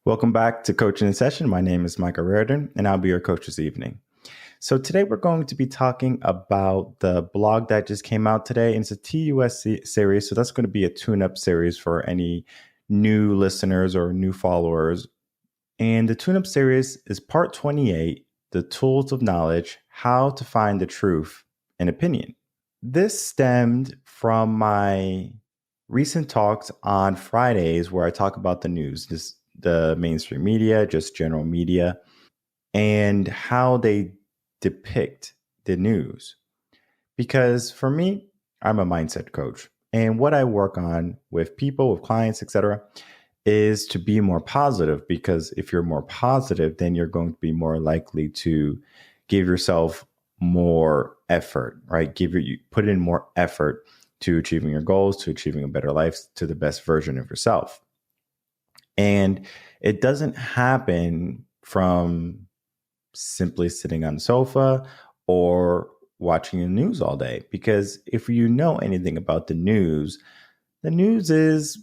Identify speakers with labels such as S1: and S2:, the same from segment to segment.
S1: Welcome back to Coaching in Session. My name is Michael Rearden, and I'll be your coach this evening. So today we're going to be talking about the blog that just came out today. And it's a TUS series, so that's going to be a tune-up series for any new listeners or new followers. And the tune-up series is part 28, The Tools of Knowledge, How to Find the Truth in Opinion. This stemmed from my recent talks on Fridays where I talk about the news, the mainstream media, just general media, and how they depict the news. Because for me, I'm a mindset coach. And what I work on with people, with clients, etc., is to be more positive. Because if you're more positive, then you're going to be more likely to give yourself more effort, right? Put in more effort to achieving your goals, to achieving a better life, to the best version of yourself. And it doesn't happen from simply sitting on the sofa or watching the news all day. Because if you know anything about the news is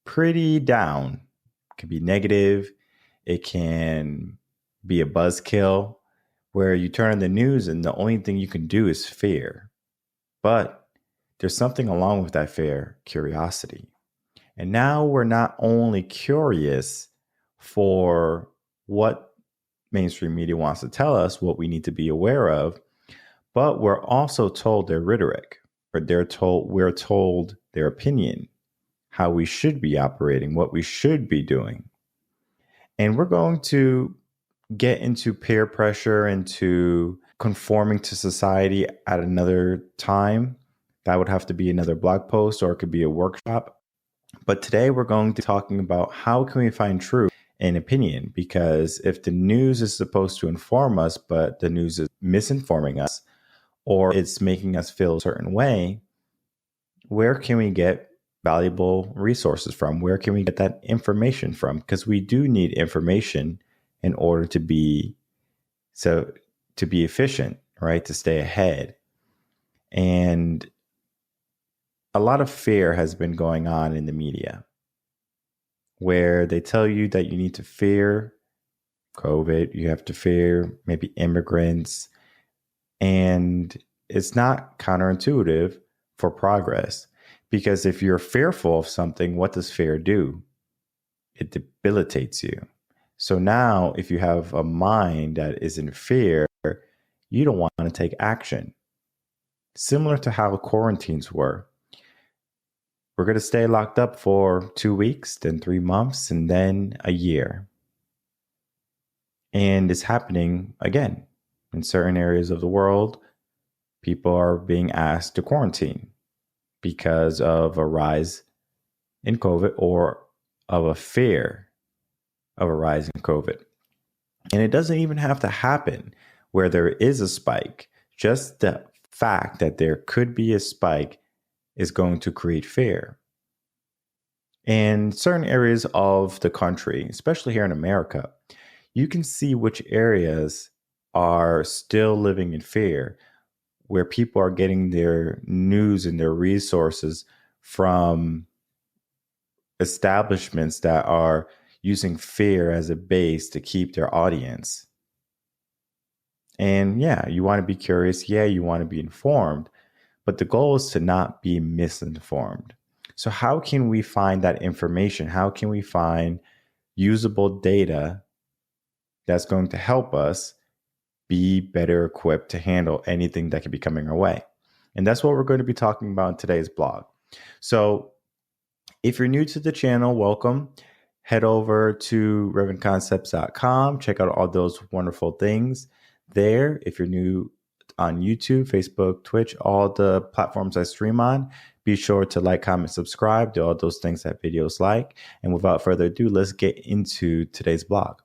S1: pretty down. It can be negative. It can be a buzzkill where you turn on the news and the only thing you can do is fear. But there's something along with that fear, curiosity. And now we're not only curious for what mainstream media wants to tell us, what we need to be aware of, but we're also told their rhetoric, or we're told their opinion, how we should be operating, what we should be doing. And we're going to get into peer pressure, into conforming to society at another time. That would have to be another blog post, or it could be a workshop. But today we're going to be talking about how can we find truth in opinion, because if the news is supposed to inform us, but the news is misinforming us, or it's making us feel a certain way, where can we get valuable resources from? Where can we get that information from? Because we do need information in order to be efficient, right? To stay ahead. And a lot of fear has been going on in the media where they tell you that you need to fear COVID, you have to fear maybe immigrants, and it's not counterintuitive for progress. Because if you're fearful of something, what does fear do? It debilitates you. So now if you have a mind that is in fear, you don't want to take action. Similar to how quarantines were. We're going to stay locked up for 2 weeks, then 3 months, and then a year. And it's happening again. In certain areas of the world, people are being asked to quarantine because of a rise in COVID or of a fear of a rise in COVID. And it doesn't even have to happen where there is a spike. Just the fact that there could be a spike is going to create fear. In certain areas of the country, especially here in America, you can see which areas are still living in fear, where people are getting their news and their resources from establishments that are using fear as a base to keep their audience. And yeah, you want to be curious. Yeah, you want to be informed. But the goal is to not be misinformed. So how can we find that information? How can we find usable data that's going to help us be better equipped to handle anything that could be coming our way? And that's what we're going to be talking about in today's blog. So if you're new to the channel, welcome. Head over to revenconcepts.com. Check out all those wonderful things there. If you're new on YouTube, Facebook, Twitch, all the platforms I stream on, be sure to like, comment, subscribe, do all those things that videos like. And without further ado, let's get into today's blog.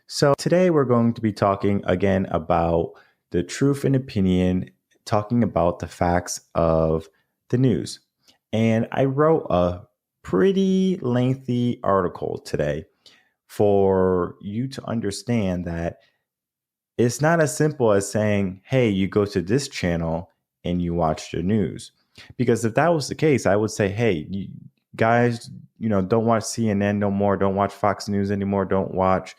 S1: So today we're going to be talking again about the truth and opinion, talking about the facts of the news. And I wrote a pretty lengthy article today for you to understand that it's not as simple as saying, hey, you go to this channel and you watch the news. Because if that was the case, I would say, hey, guys, don't watch CNN no more. Don't watch Fox News anymore. Don't watch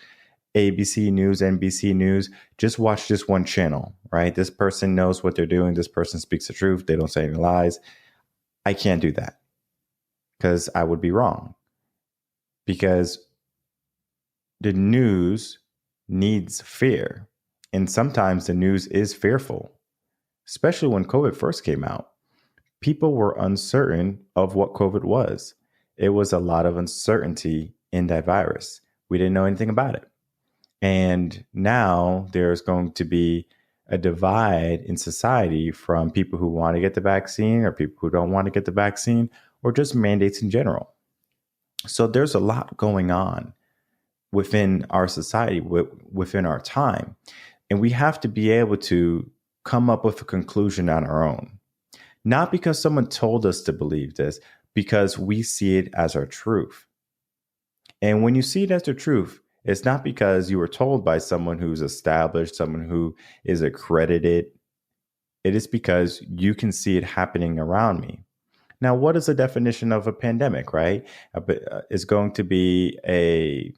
S1: ABC News, NBC News. Just watch this one channel, right? This person knows what they're doing. This person speaks the truth. They don't say any lies. I can't do that because I would be wrong. Because the news needs fear. And sometimes the news is fearful, especially when COVID first came out. People were uncertain of what COVID was. It was a lot of uncertainty in that virus. We didn't know anything about it. And now there's going to be a divide in society from people who want to get the vaccine or people who don't want to get the vaccine or just mandates in general. So there's a lot going on within our society, within our time. And we have to be able to come up with a conclusion on our own. Not because someone told us to believe this, because we see it as our truth. And when you see it as the truth, it's not because you were told by someone who's established, someone who is accredited. It is because you can see it happening around me. Now, what is the definition of a pandemic, right? It's going to be a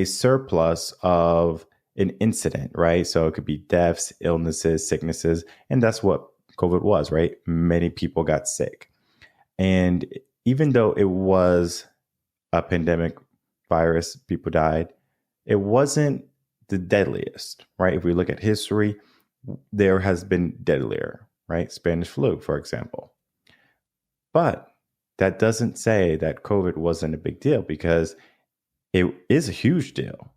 S1: surplus of an incident, right? So it could be deaths, illnesses, sicknesses, and that's what COVID was, right? Many people got sick. And even though it was a pandemic virus, people died, it wasn't the deadliest, right? If we look at history, there has been deadlier, right? Spanish flu, for example. But that doesn't say that COVID wasn't a big deal, because it is a huge deal.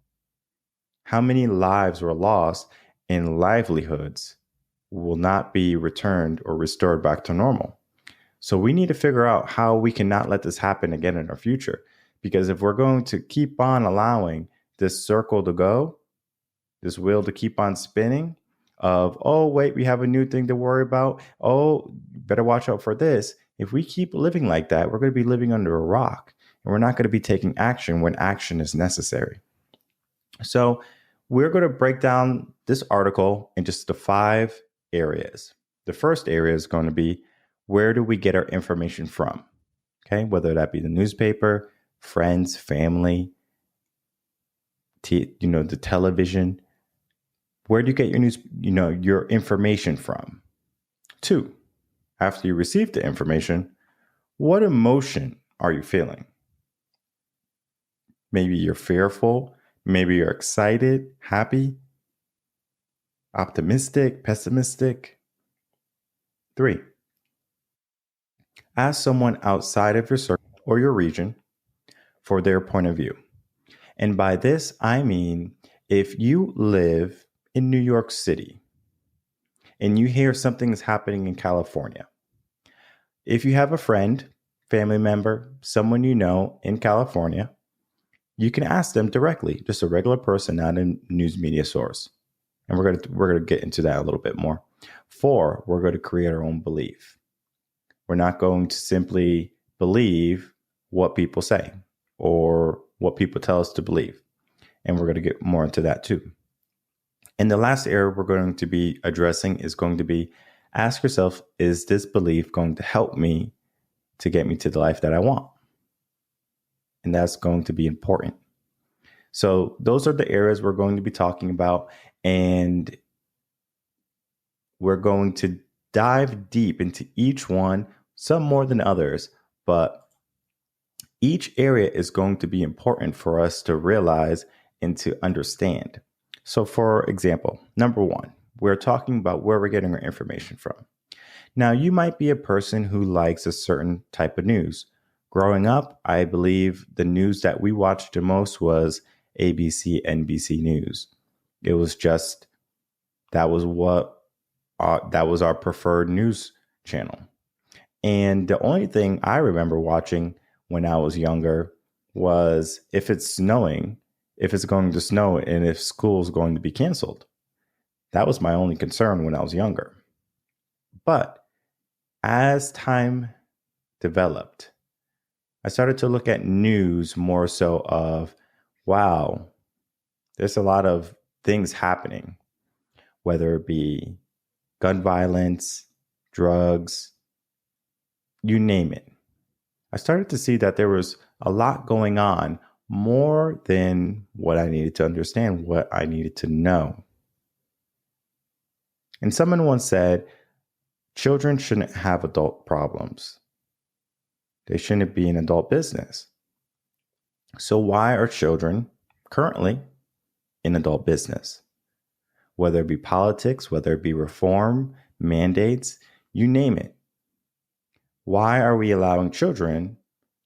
S1: How many lives were lost and livelihoods will not be returned or restored back to normal? So we need to figure out how we cannot let this happen again in our future. Because if we're going to keep on allowing this circle to go, this wheel to keep on spinning of, oh, wait, we have a new thing to worry about. Oh, better watch out for this. If we keep living like that, we're going to be living under a rock, and we're not going to be taking action when action is necessary. So we're going to break down this article in just the 5 areas. The first area is going to be, where do we get our information from? Okay, whether that be the newspaper, friends, family, the television. Where do you get your news, your information from? 2, after you receive the information, what emotion are you feeling? Maybe you're fearful, maybe you're excited, happy, optimistic, pessimistic. 3, ask someone outside of your circle or your region for their point of view. And by this, I mean, if you live in New York City and you hear something is happening in California, if you have a friend, family member, someone you know in California, you can ask them directly, just a regular person, not a news media source. And we're going to get into that a little bit more. 4, we're going to create our own belief. We're not going to simply believe what people say or what people tell us to believe. And we're going to get more into that too. And the last area we're going to be addressing is going to be, ask yourself, is this belief going to help me to get me to the life that I want? And that's going to be important. So those are the areas we're going to be talking about. And we're going to dive deep into each one, some more than others, but each area is going to be important for us to realize and to understand. So for example, number 1, we're talking about where we're getting our information from. Now, you might be a person who likes a certain type of news. Growing up, I believe the news that we watched the most was ABC, NBC News. It was just, that was our preferred news channel. And the only thing I remember watching when I was younger was if it's snowing, if it's going to snow, and if school's going to be canceled. That was my only concern when I was younger. But as time developed, I started to look at news more so of, wow, there's a lot of things happening, whether it be gun violence, drugs, you name it. I started to see that there was a lot going on, more than what I needed to understand, what I needed to know. And someone once said, children shouldn't have adult problems. They shouldn't be an adult business. So why are children currently in adult business? Whether it be politics, whether it be reform, mandates, you name it. Why are we allowing children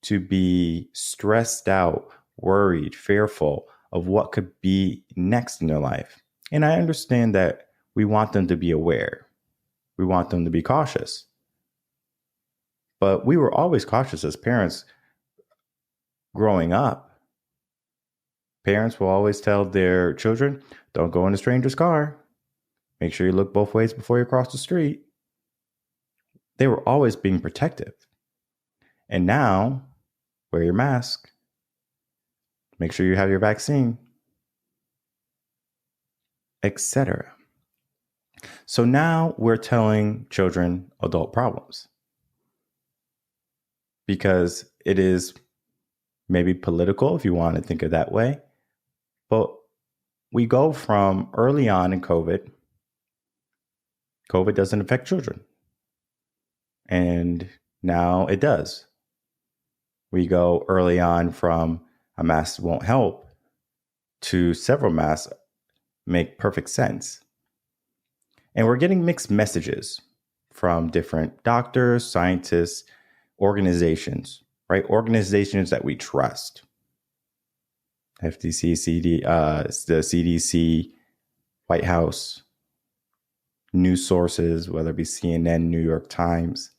S1: to be stressed out, worried, fearful of what could be next in their life? And I understand that we want them to be aware. We want them to be cautious. But we were always cautious as parents growing up. Parents will always tell their children, don't go in a stranger's car. Make sure you look both ways before you cross the street. They were always being protective. And now, wear your mask. Make sure you have your vaccine, etc. So now we're telling children adult problems because it is maybe political, if you want to think of it that way. But we go from early on in COVID doesn't affect children. And now it does. We go early on from a mask won't help to several masks make perfect sense. And we're getting mixed messages from different doctors, scientists, organizations, right? Organizations that we trust. FTC, the CDC, White House, news sources, whether it be CNN, New York Times,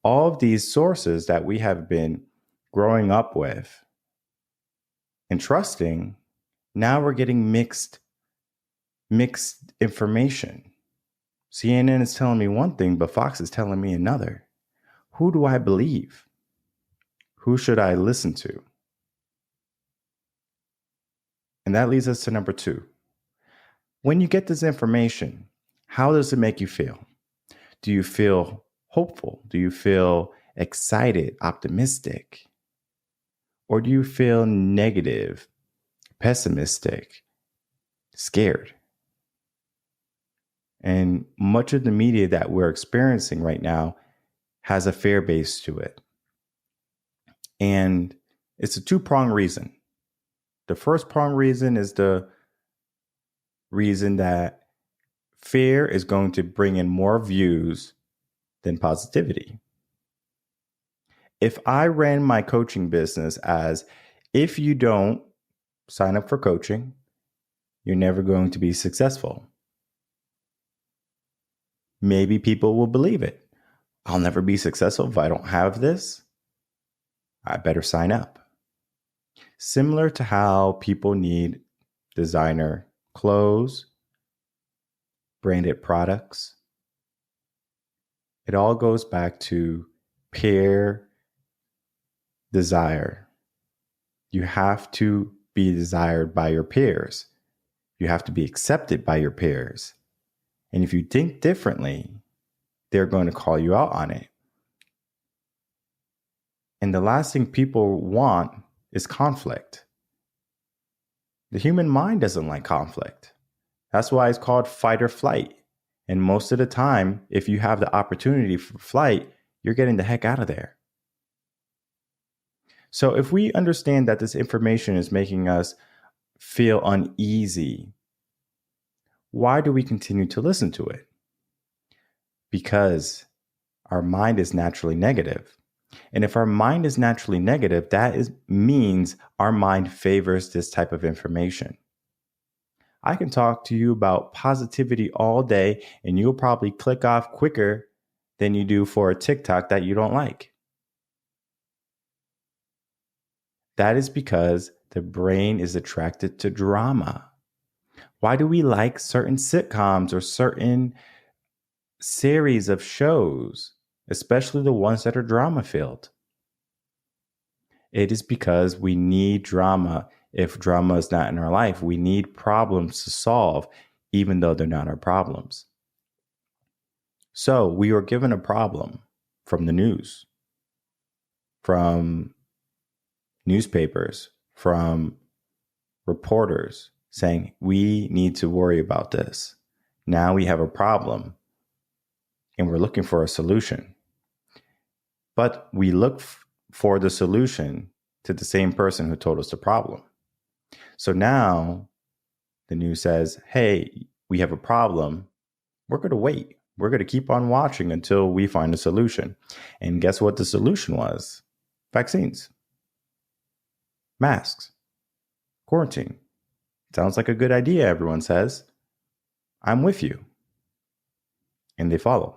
S1: all of these sources that we have been growing up with and trusting, now we're getting mixed information. CNN is telling me one thing, but Fox is telling me another. Who do I believe? Who should I listen to? And that leads us to number 2. When you get this information, how does it make you feel? Do you feel hopeful? Do you feel excited, optimistic? Or do you feel negative, pessimistic, scared? And much of the media that we're experiencing right now has a fear base to it. And it's a 2-pronged reason. The first pronged reason is the reason that fear is going to bring in more views than positivity. If I ran my coaching business as, if you don't sign up for coaching, you're never going to be successful, maybe people will believe it. I'll never be successful if I don't have this. I better sign up. Similar to how people need designer clothes, branded products. It all goes back to peer desire. You have to be desired by your peers. You have to be accepted by your peers. And if you think differently, they're going to call you out on it. And the last thing people want is conflict. The human mind doesn't like conflict. That's why it's called fight or flight. And most of the time, if you have the opportunity for flight, you're getting the heck out of there. So if we understand that this information is making us feel uneasy, why do we continue to listen to it? Because our mind is naturally negative. And if our mind is naturally negative, means our mind favors this type of information. I can talk to you about positivity all day, and you'll probably click off quicker than you do for a TikTok that you don't like. That is because the brain is attracted to drama. Why do we like certain sitcoms or certain series of shows, especially the ones that are drama-filled? It is because we need drama. If drama is not in our life, we need problems to solve, even though they're not our problems. So we are given a problem from the news, from newspapers, from reporters saying, we need to worry about this. Now we have a problem and we're looking for a solution. But we look for the solution to the same person who told us the problem. So now the news says, hey, we have a problem. We're going to wait. We're going to keep on watching until we find a solution. And guess what the solution was? Vaccines, masks, quarantine. Sounds like a good idea, everyone says. I'm with you. And they follow.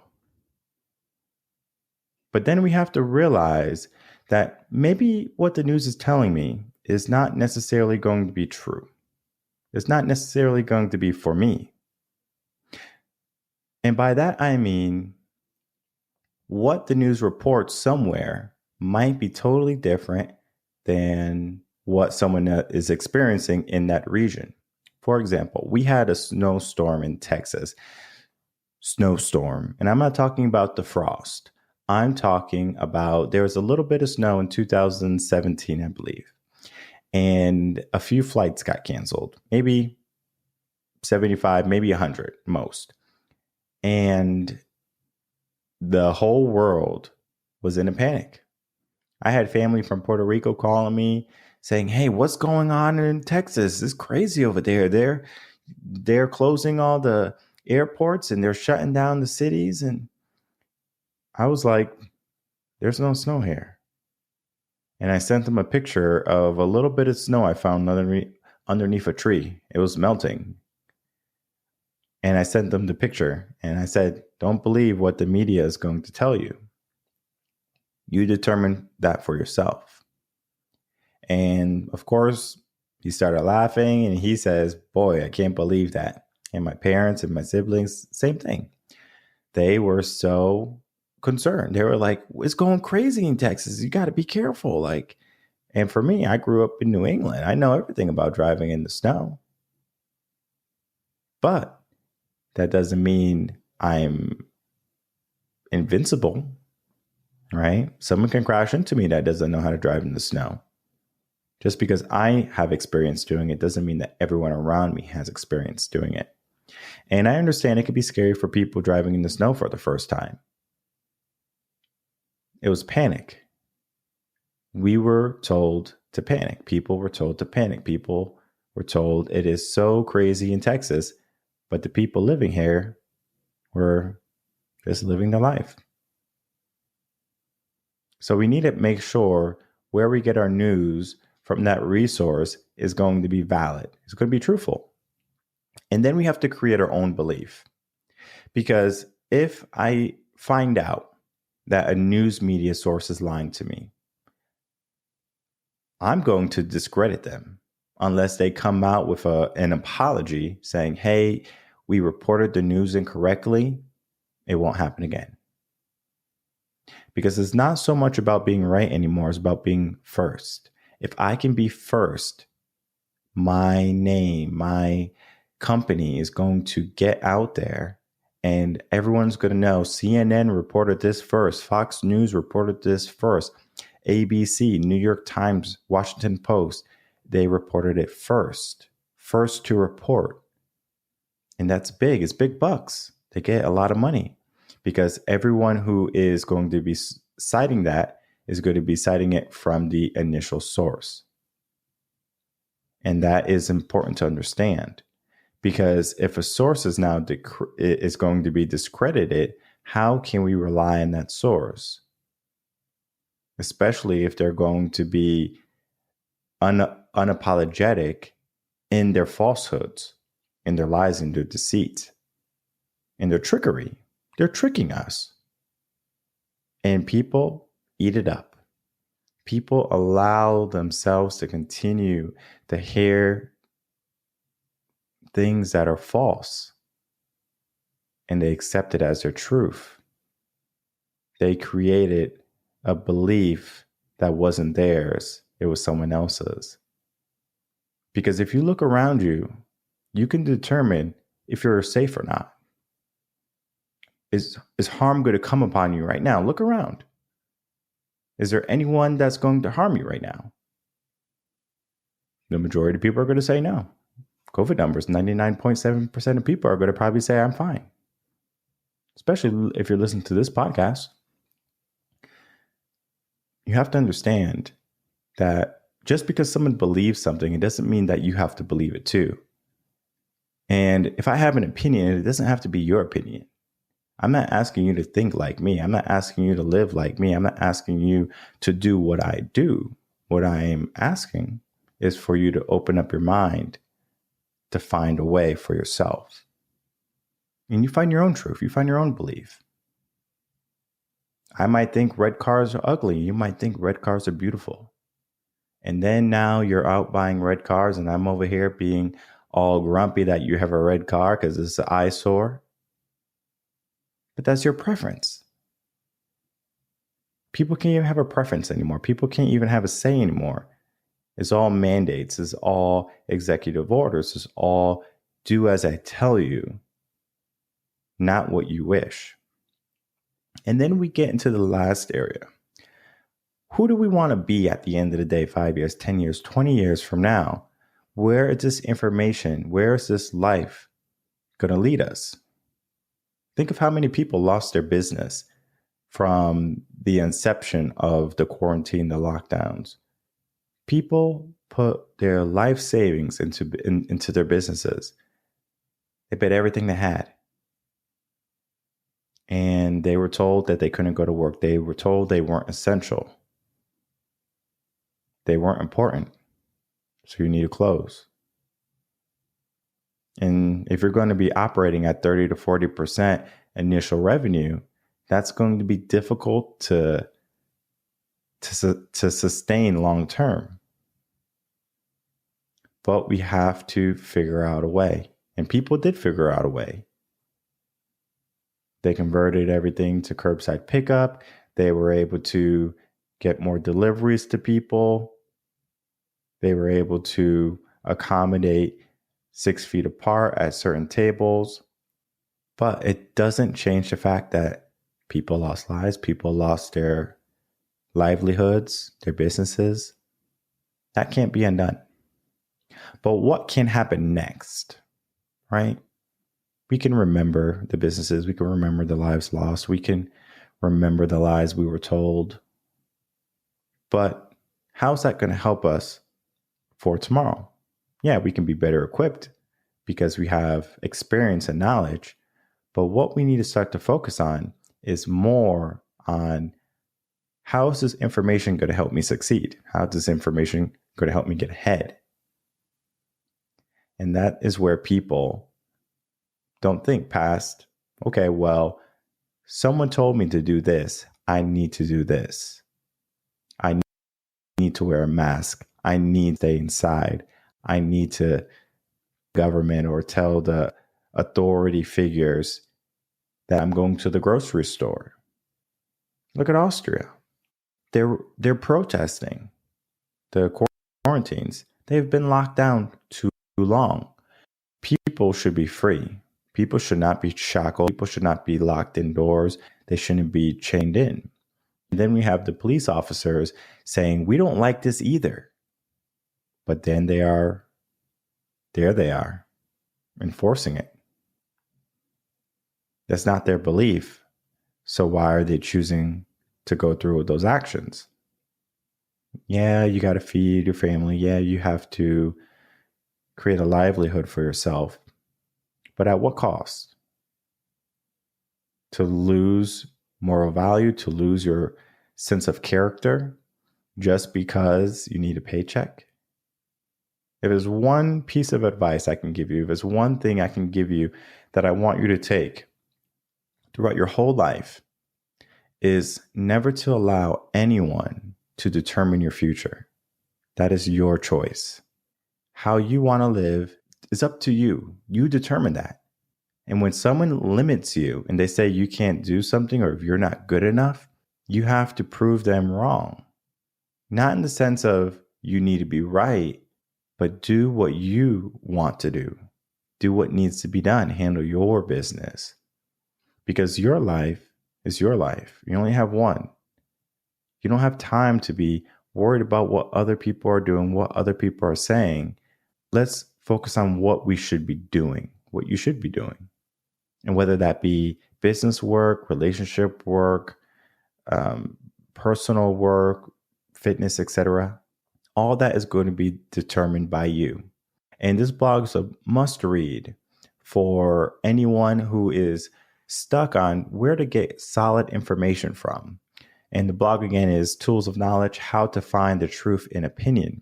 S1: But then we have to realize that maybe what the news is telling me is not necessarily going to be true. It's not necessarily going to be for me. And by that, I mean, what the news reports somewhere might be totally different than what someone is experiencing in that region. For example, we had a snowstorm in Texas. Snowstorm. And I'm not talking about the frost. I'm talking about there was a little bit of snow in 2017, I believe. And a few flights got canceled. Maybe 75, maybe 100 most. And the whole world was in a panic. I had family from Puerto Rico calling me saying, hey, what's going on in Texas? It's crazy over there. They're closing all the airports and they're shutting down the cities. And I was like, there's no snow here. And I sent them a picture of a little bit of snow I found underneath a tree. It was melting. And I sent them the picture and I said, don't believe what the media is going to tell you. You determine that for yourself. And of course, he started laughing and he says, boy, I can't believe that. And my parents and my siblings, same thing. They were so concerned. They were like, it's going crazy in Texas. You got to be careful. And for me, I grew up in New England. I know everything about driving in the snow. But that doesn't mean I'm invincible, right? Someone can crash into me that doesn't know how to drive in the snow. Just because I have experience doing it doesn't mean that everyone around me has experience doing it. And I understand it can be scary for people driving in the snow for the first time. It was panic. We were told to panic. People were told to panic. People were told it is so crazy in Texas, but the people living here were just living their life. So we need to make sure where we get our news from that resource is going to be valid. It's going to be truthful. And then we have to create our own belief. Because if I find out that a news media source is lying to me, I'm going to discredit them unless they come out with an apology saying, hey, we reported the news incorrectly. It won't happen again. Because it's not so much about being right anymore. It's about being first. If I can be first, my name, my company is going to get out there and everyone's going to know CNN reported this first. Fox News reported this first. ABC, New York Times, Washington Post, they reported it first to report. And that's big. It's big bucks. They get a lot of money because everyone who is going to be citing that is going to be citing it from the initial source. And that is important to understand because if a source is now is going to be discredited, how can we rely on that source? Especially if they're going to be unapologetic in their falsehoods, in their lies, in their deceit, in their trickery. They're tricking us. And people eat it up. People allow themselves to continue to hear things that are false, and they accept it as their truth. They created a belief that wasn't theirs. It was someone else's. Because if you look around you, you can determine if you're safe or not. Is harm going to come upon you right now? Look around. Is there anyone that's going to harm you right now? The majority of people are going to say no. COVID numbers, 99.7% of people are going to probably say I'm fine. Especially if you're listening to this podcast. You have to understand that just because someone believes something, it doesn't mean that you have to believe it too. And if I have an opinion, it doesn't have to be your opinion. I'm not asking you to think like me. I'm not asking you to live like me. I'm not asking you to do what I do. What I am asking is for you to open up your mind to find a way for yourself. And you find your own truth. You find your own belief. I might think red cars are ugly. You might think red cars are beautiful. And then now you're out buying red cars and I'm over here being all grumpy that you have a red car because it's an eyesore. But that's your preference. People can't even have a preference anymore. People can't even have a say anymore. It's all mandates. It's all executive orders. It's all do as I tell you, not what you wish. And then we get into the last area. Who do we want to be at the end of the day, 5 years, 10 years, 20 years from now? Where is this information? Where is this life going to lead us? Think of how many people lost their business from the inception of the quarantine, the lockdowns. People put their life savings into their businesses. They bet everything they had. And they were told that they couldn't go to work. They were told they weren't essential. They weren't important. So you need to close. And if you're going to be operating at 30 to 40% initial revenue, that's going to be difficult to sustain long term. But we have to figure out a way. And people did figure out a way. They converted everything to curbside pickup. They were able to get more deliveries to people. They were able to accommodate 6 feet apart at certain tables. But it doesn't change the fact that people lost lives. People lost their livelihoods, their businesses. That can't be undone. But what can happen next, right? We can remember the businesses. We can remember the lives lost. We can remember the lies we were told. But how's that going to help us for tomorrow? Yeah, we can be better equipped because we have experience and knowledge. But what we need to start to focus on is more on how is this information going to help me succeed? How is this information going to help me get ahead? And that is where people don't think past, okay, well, someone told me to do this. I need to do this. I need to wear a mask. I need to stay inside. I need to government or tell the authority figures that I'm going to the grocery store. Look at Austria. They're protesting the quarantines. They've been locked down too long. People should be free. People should not be shackled. People should not be locked indoors. They shouldn't be chained in. And then we have the police officers saying, we don't like this either. But then they are enforcing it. That's not their belief. So why are they choosing to go through with those actions? Yeah, you got to feed your family. Yeah, you have to create a livelihood for yourself. But at what cost? To lose moral value, to lose your sense of character just because you need a paycheck? If there's one piece of advice I can give you, if there's one thing I can give you that I want you to take throughout your whole life, is never to allow anyone to determine your future. That is your choice. How you want to live is up to you. You determine that. And when someone limits you and they say you can't do something or if you're not good enough, you have to prove them wrong. Not in the sense of you need to be right, but do what you want to do. Do what needs to be done. Handle your business. Because your life is your life. You only have one. You don't have time to be worried about what other people are doing, what other people are saying. Let's focus on what we should be doing, what you should be doing. And whether that be business work, relationship work, personal work, fitness, etc., all that is going to be determined by you. And this blog is a must read for anyone who is stuck on where to get solid information from. And the blog again is Tools of Knowledge, How to Find the Truth in Opinion.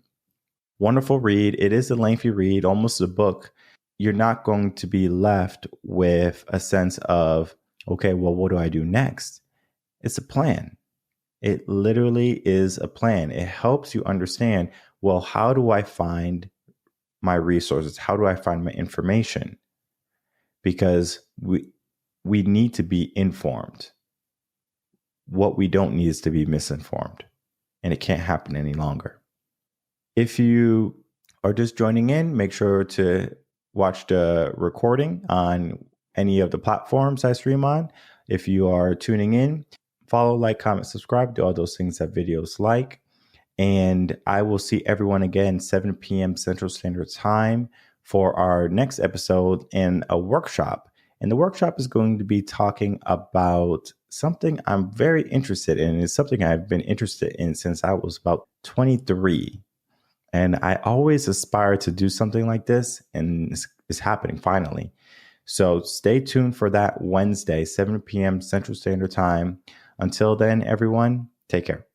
S1: Wonderful read. It is a lengthy read, almost a book. You're not going to be left with a sense of, okay, well, what do I do next? It's a plan. It literally is a plan. It helps you understand, well, how do I find my resources? How do I find my information? Because we need to be informed. What we don't need is to be misinformed. And it can't happen any longer. If you are just joining in, make sure to watch the recording on any of the platforms I stream on. If you are tuning in, follow, like, comment, subscribe, do all those things that videos like. And I will see everyone again 7 p.m. Central Standard Time for our next episode in a workshop. And the workshop is going to be talking about something I'm very interested in. It's something I've been interested in since I was about 23. And I always aspire to do something like this, and it's happening finally. So stay tuned for that Wednesday, 7 p.m. Central Standard Time. Until then, everyone, take care.